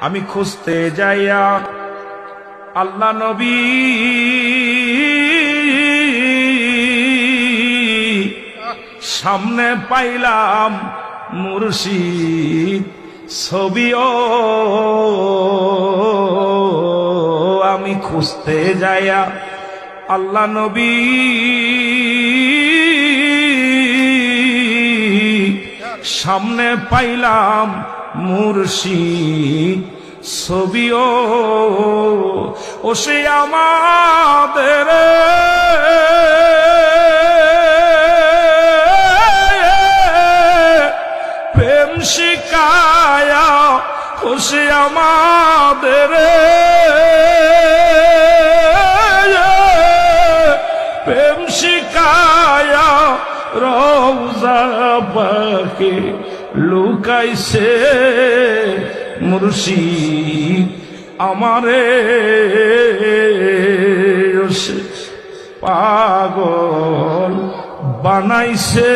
আমি খুঁজতে যাইয়া আল্লাহ নবী সামনে পাইলাম মুর্শিদ ছবিও। আমি খুঁজতে যাইয়া আল্লাহ নবী সামনে পাইলাম মুর্শিদ ছবিও। ও সে আমাদের প্রেম শিকায়া, ও সে আমাদের প্রেম শিকায়া রওজা পাকে লুকাইছে মুর্শিদ আমারে পাগল বানাইছে।